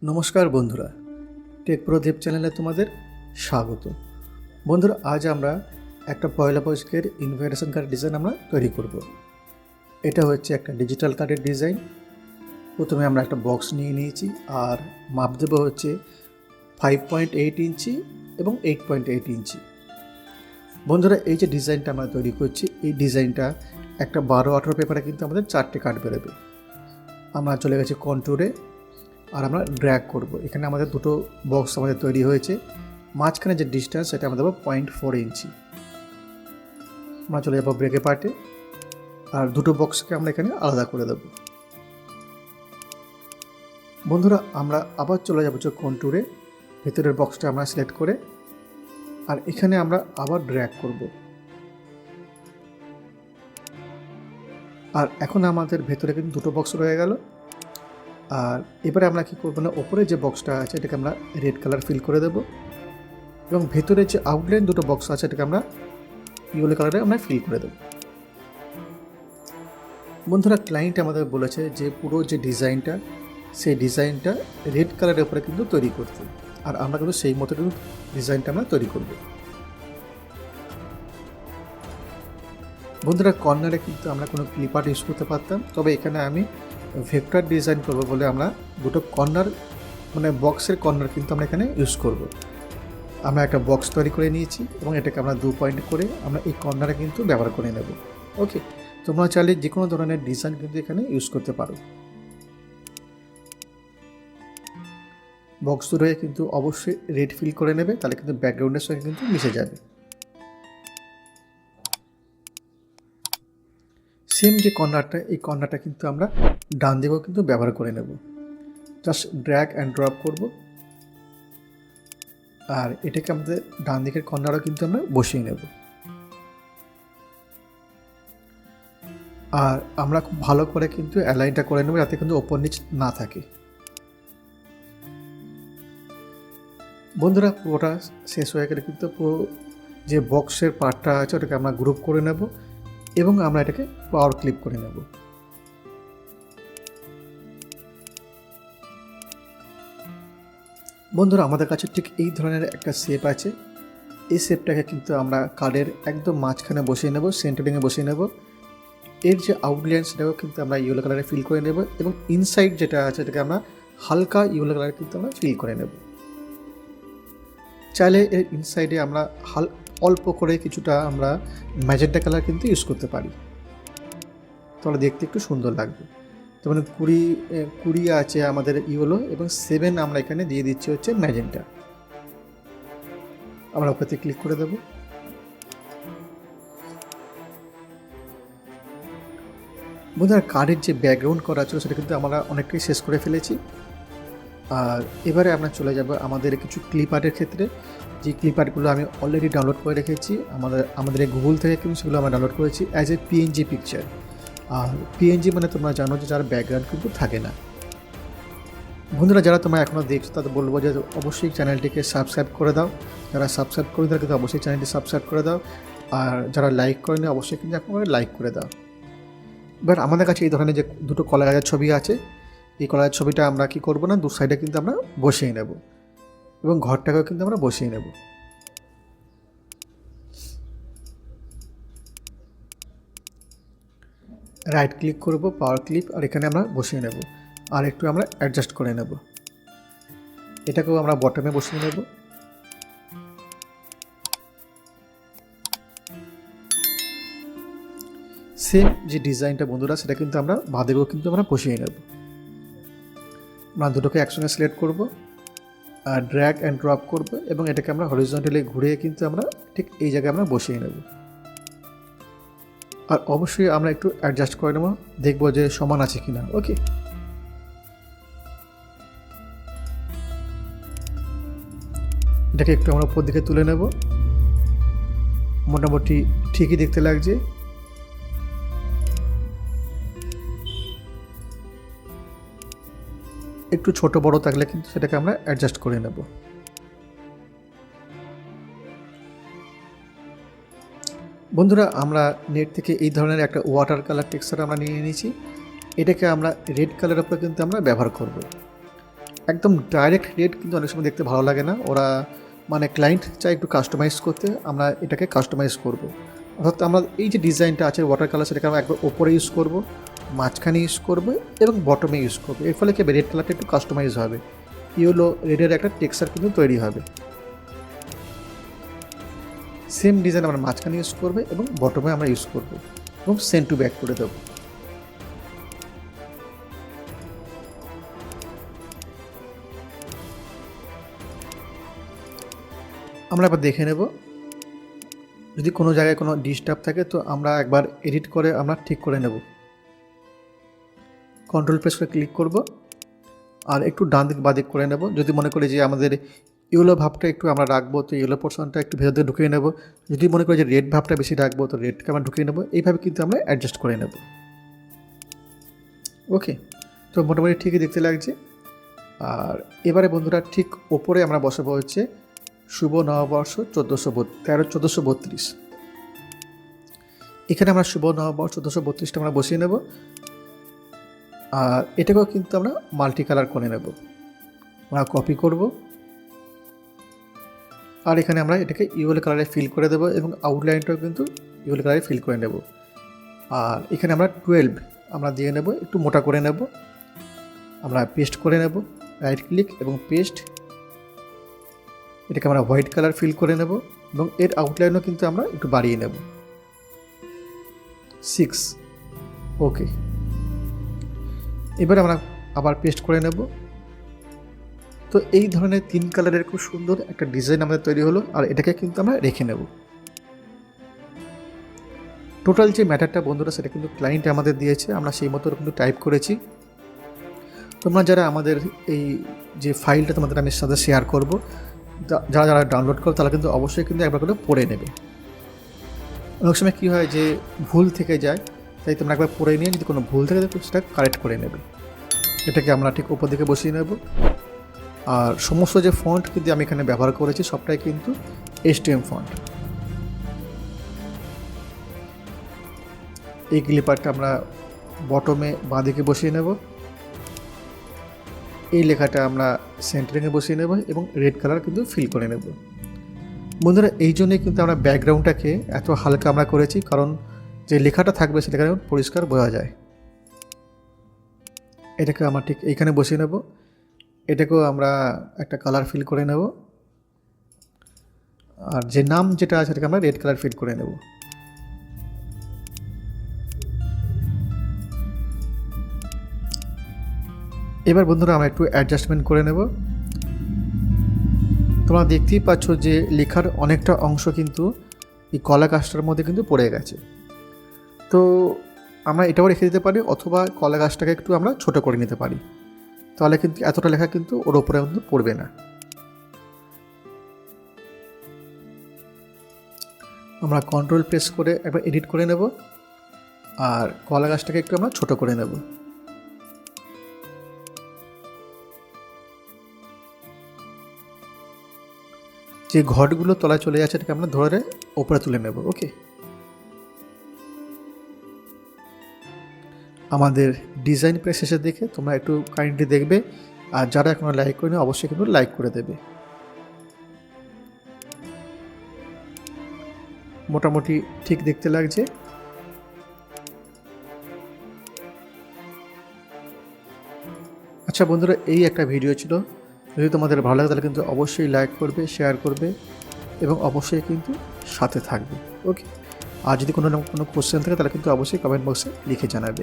নমস্কার বন্ধুরা, টেক প্রদীপ চ্যানেলে তোমাদের স্বাগত। বন্ধুরা, আজ আমরা একটা পয়লা বৈশাখের ইনভিটেশন কার্ড ডিজাইন আমরা তৈরি করব। এটা হচ্ছে একটা ডিজিটাল কার্ডের ডিজাইন। প্রথমে আমরা একটা বক্স নিয়ে নিয়েছি আর মাপ দেবো হচ্ছে 5.8 ইঞ্চি এবং 8.8 ইঞ্চি। বন্ধুরা, এই যে ডিজাইনটা আমরা তৈরি করছি, এই ডিজাইনটা একটা 12-18 পেপারে কিন্তু আমাদের 4টে কার্ড বেরোবে। আমরা চলে গেছি কন্ট্যুরে আর আমরা ড্র্যাগ করব। এখানে আমাদের দুটো বক্স আমাদের তৈরি হয়েছে। মাঝখানে যে ডিস্টেন্স সেটা আমরা দেবো 0.4 ইঞ্চি। আমরা চলে যাবো ব্রেকে পার্টে আর দুটো বক্সকে আমরা এখানে আলাদা করে দেব। বন্ধুরা, আমরা আবার চলে যাবো কন্ট্যুরে, ভেতরের বক্সটা আমরা সিলেক্ট করে আর এখানে আমরা আবার ড্র্যাগ করব। আর এখন আমাদের ভেতরে কিন্তু দুটো বক্স রয়ে গেল। আর এবারে আমরা কী করবো না, ওপরে যে বক্সটা আছে এটাকে আমরা রেড কালার ফিল করে দেবো এবং ভেতরে যে আউটলাইন দুটো বক্স আছে এটাকে আমরা ইয়েলো কালারে আমরা ফিল করে দেবো। বন্ধুরা, ক্লায়েন্ট আমাদের বলেছে যে পুরো যে ডিজাইনটা, সেই ডিজাইনটা রেড কালারের উপরে কিন্তু তৈরি করতে, আর আমরা কিন্তু সেই মতো কিন্তু ডিজাইনটা আমরা তৈরি করব। বন্ধুরা, কর্নারে কিন্তু আমরা কোনো ক্লিপ আর্ট ইউজ করতে পারতাম, তবে এখানে আমি ভেক্টর ডিজাইন করব বলে আমরা দুটো কর্নার মানে বক্সের কর্নার কিন্তু আমরা এখানে ইউজ করব। আমরা একটা বক্স তৈরি করে নিয়েছি এবং এটাকে আমরা 2 পয়েন্ট করে আমরা এই কর্নারে কিন্তু ব্যবহার করে নেব। ওকে, তোমরা চাইলে যে কোনো ধরনের ডিজাইন কিন্তু এখানে ইউজ করতে পারো। বক্স দুটোয় কিন্তু অবশ্যই রেড ফিল করে নেবে, তাহলে কিন্তু ব্যাকগ্রাউন্ডের সঙ্গে কিন্তু মিশে যাবে। সেম যে কর্নারটা, এই কর্নারটা কিন্তু আমরা ডান দিকেও কিন্তু ব্যবহার করে নেব। জাস্ট ড্র্যাগ অ্যান্ড ড্রপ করব আর এটাকে আমাদের ডান দিকের কর্নারও কিন্তু আমরা বসিয়ে নেব। আর আমরা খুব ভালো করে কিন্তু অ্যালাইনটা করে নেব যাতে কিন্তু ওপর নিচ না থাকে। বন্ধুরা, পুরোটা শেষ হয়ে গেলে কিন্তু পুরো যে বক্সের পার্টটা আছে ওটাকে আমরা গ্রুপ করে নেব এবং আমরা এটাকে পাওয়ার ক্লিপ করে নেব। বন্ধুরা, আমাদের কাছে ঠিক এই ধরনের একটা শেপ আছে। এই শেপটাকে কিন্তু আমরা কার্ডের একদম মাঝখানে বসিয়ে নেব, সেন্টারিংয়ে বসিয়ে নেব। এর যে আউটলাইন সেটাও কিন্তু আমরা ইয়েলো কালারে ফিল করে নেব এবং ইনসাইড যেটা আছে এটাকে আমরা হালকা ইয়েলো কালারে কিন্তু আমরা ফিল করে নেব। চাইলে এর ইনসাইডে আমরা অল্প করে কিছুটা আমরা ম্যাজেন্টা কালার কিন্তু ইউজ করতে পারি, তাহলে দেখতে একটু সুন্দর লাগবে। তো মানে 20 আছে আমাদের ইয়েলো এবং 7 আমরা এখানে দিয়ে দিচ্ছি হচ্ছে ম্যাজেন্টা। আমরা ওখানে ক্লিক করে দেব। বন্ধুরা, কার্ডের যে ব্যাকগ্রাউন্ড করা ছিল সেটা কিন্তু আমরা অনেকটাই শেষ করে ফেলেছি। আর এবারে আমরা চলে যাব আমাদের কিছু ক্লিপ আর্টের ক্ষেত্রে। যে ক্লিপ আর্টগুলো আমি অলরেডি ডাউনলোড করে রেখেছি আমাদের গুগল থেকে, কিন্তু সেগুলো আমরা ডাউনলোড করেছি অ্যাজ এ পিএনজি পিকচার। আর পিএনজি মানে তোমরা জানো যে যার ব্যাকগ্রাউন্ড কিন্তু থাকে না। বন্ধুরা, যারা তোমরা এখনও দেখছো তাদের বলবো যে অবশ্যই চ্যানেলটিকে সাবস্ক্রাইব করে দাও। যারা সাবস্ক্রাইব করে তারা কিন্তু অবশ্যই চ্যানেলটি সাবস্ক্রাইব করে দাও। আর যারা লাইক করেনি অবশ্যই কিন্তু এখন লাইক করে দাও। এবার আমাদের কাছে এই ধরনের যে দুটো কলা গাছের ছবি আছে, এই কলার ছবিটা আমরা কি করব না, দু সাইডে কিন্তু আমরা বসিয়ে নেব এবং ঘরটাকেও কিন্তু আমরা বসিয়ে নেব। রাইট ক্লিক করব, পাওয়ার ক্লিপ, আর এখানে আমরা বসিয়ে নেব। আর একটু আমরা অ্যাডজাস্ট করে নেব, এটাকেও আমরা বটমে বসিয়ে নেব। সেম যে ডিজাইনটা বন্ধুরা, সেটা কিন্তু আমরা বাঁদিকেও কিন্তু আমরা বসিয়ে নেব। আমরা দুটোকে একসঙ্গে সিলেক্ট করব আর ড্র্যাগ অ্যান্ড ড্রপ করব এবং এটাকে আমরা হরিজন্টালি ঘুরিয়ে কিন্তু আমরা ঠিক এই জায়গায় আমরা বসিয়ে নেব। আর অবশ্যই আমরা একটু অ্যাডজাস্ট করে নেব, দেখব যে সমান আছে কিনা। ওকে, এটাকে একটু আমরা উপর দিকে তুলে নেব। মোটামুটি ঠিকই দেখতে লাগছে। একটু ছোট বড় থাকলে কিন্তু সেটাকে আমরা অ্যাডজাস্ট করে নেব। বন্ধুরা, আমরা নেট থেকে এই ধরনের একটা ওয়াটার কালার টেক্সচার আমরা নিয়ে নিয়েছি। এটাকে আমরা রেড কালারের উপরে কিন্তু আমরা ব্যবহার করব। একদম ডাইরেক্ট রেড কিন্তু অনেক সময় দেখতে ভালো লাগে না, ওরা মানে ক্লায়েন্ট চাই একটু কাস্টমাইজ করতে, আমরা এটাকে কাস্টমাইজ করব। অর্থাৎ আমরা এই যে ডিজাইনটা আছে ওয়াটার কালার, সেটাকে আমরা একবার ওপরে ইউজ করব, মাঝখানে ইউজ করব এবং বটমে ইউজ করব। এর ফলে কি রেড কালারটা একটু কাস্টমাইজ হবে, ইয়েলো রেডের একটা টেক্সচার কিন্তু তৈরি হবে। সেম ডিজাইন আমরা মাঝখানে ইউজ করবো এবং বটমে আমরা ইউজ করব এবং সেন্ড টু ব্যাক করে দেবো। আমরা এবার দেখে নেব, যদি কোনো জায়গায় কোনো ডিস্টার্ব থাকে তো আমরা একবার এডিট করে আমরা ঠিক করে নেব। কন্ট্রোল প্রেস করে ক্লিক করব আর একটু ডান দিক বাঁ দিক করে নেব। যদি মনে করি যে আমাদের ইয়েলো ভাবটা একটু আমরা রাখবো তো ইয়েলো পোর্শনটা একটু ভেতর দিকে ঢুকিয়ে নেব। যদি মনে করি যে রেড ভাবটা বেশি রাখবো তো রেডকে আমরা ঢুকিয়ে নেব। এইভাবে কিন্তু আমরা অ্যাডজাস্ট করে নেব। ওকে, তো মোটামুটি ঠিকই দেখতে লাগছে। আর এবারে বন্ধুরা ঠিক ওপরে আমরা বসাবো হচ্ছে শুভ নববর্ষ 1432। এখানে আমরা শুভ নববর্ষ 1432টা আমরা বসিয়ে নেব। আর এটাকেও কিন্তু আমরা মাল্টি কালার করে নেব। আমরা কপি করব আর এখানে আমরা এটাকে ইয়েলো কালারে ফিল করে দেবো এবং আউটলাইনটাও কিন্তু ইয়েলো কালারে ফিল করে নেব। আর এখানে আমরা 12 আমরা দিয়ে নেব, একটু মোটা করে নেব। আমরা পেস্ট করে নেব, রাইট ক্লিক এবং পেস্ট। এটাকে আমরা হোয়াইট কালার ফিল করে নেব এবং এর আউটলাইনও কিন্তু আমরা একটু বাড়িয়ে নেব 6। ওকে, এবার আমরা আবার পেস্ট করে নেব। তো এই ধরনের 3 কালারের খুব সুন্দর একটা ডিজাইন আমাদের তৈরি হলো। আর এটাকে কিন্তু আমরা রেখে নেব। টোটাল যে ম্যাটারটা বন্ধুরা সেটা কিন্তু ক্লায়েন্ট আমাদের দিয়েছে, আমরা সেই মতো কিন্তু টাইপ করেছি। তোমরা যারা আমাদের এই যে ফাইলটা তোমাদের আমি সাথে শেয়ার করব, যারা যারা ডাউনলোড করো তারা কিন্তু অবশ্যই কিন্তু একবার করে পড়ে নেবে। অনেক সময় কী হয় যে ভুল থেকে যায়, তাই তোমরা একবার পড়ে নিয়ে যদি কোনো ভুল থাকে সেটা কারেক্ট করে নেবে। এটাকে আমরা ঠিক উপর দিকে বসিয়ে নেব। আর সমস্ত যে ফন্ট কিন্তু আমি এখানে ব্যবহার করেছি সবটাই কিন্তু HTML ফন্ট। এই ক্লিপারটা আমরা বটমে বাঁ দিকে বসিয়ে নেব। এই লেখাটা আমরা সেন্টারিংয়ে বসিয়ে নেব এবং রেড কালার কিন্তু ফিল করে নেব। বন্ধুরা এই জন্যই কিন্তু আমরা ব্যাকগ্রাউন্ডটাকে এত হালকা আমরা করেছি, কারণ যে লেখাটা থাকবে সেটা পরিষ্কার বোঝা যায়। এটাকে আমরা ঠিক এইখানে বসিয়ে নেব। এটাকেও আমরা একটা কালার ফিল করে নেব। আর যে নাম যেটা আছে সেটাকে আমরা রেড কালার ফিল করে নেব। এবার বন্ধুরা আমরা একটু অ্যাডজাস্টমেন্ট করে নেব। তোমরা দেখতেই পাচ্ছ যে লেখার অনেকটা অংশ কিন্তু এই কলা গাছটার মধ্যে কিন্তু পড়ে গেছে। তো আমরা এটাও রেখে দিতে পারি, অথবা কলা গাছটাকে একটু আমরা ছোট করে নিতে পারি, তাহলে কিন্তু এতটা লেখা কিন্তু ওর উপরে কিন্তু পড়বে না। আমরা কন্ট্রোল প্রেস করে একবার এডিট করে নেব আর কলা গাছটাকে একটু আমরা ছোট করে নেব। যে ঘটগুলো তলায় চলে যাচ্ছে এটাকে আমরা ধরে ওপরে তুলে নেব। ওকে, আমাদের ডিজাইন প্রায় শেষের দিকে, তোমরা একটু কাইন্ডলি দেখবে। আর যারা এখনো লাইক করেনি অবশ্যই কিন্তু লাইক করে দেবে। মোটামুটি ঠিক দেখতে লাগছে। আচ্ছা বন্ধুরা, এই একটা ভিডিও ছিল। যদি তোমাদের ভালো লাগে তাহলে কিন্তু অবশ্যই লাইক করবে, শেয়ার করবে এবং অবশ্যই কিন্তু সাথে থাকবে। ওকে, আর যদি কোনো কোশ্চেন থাকে তাহলে কিন্তু অবশ্যই কমেন্ট বক্সে লিখে জানাবে।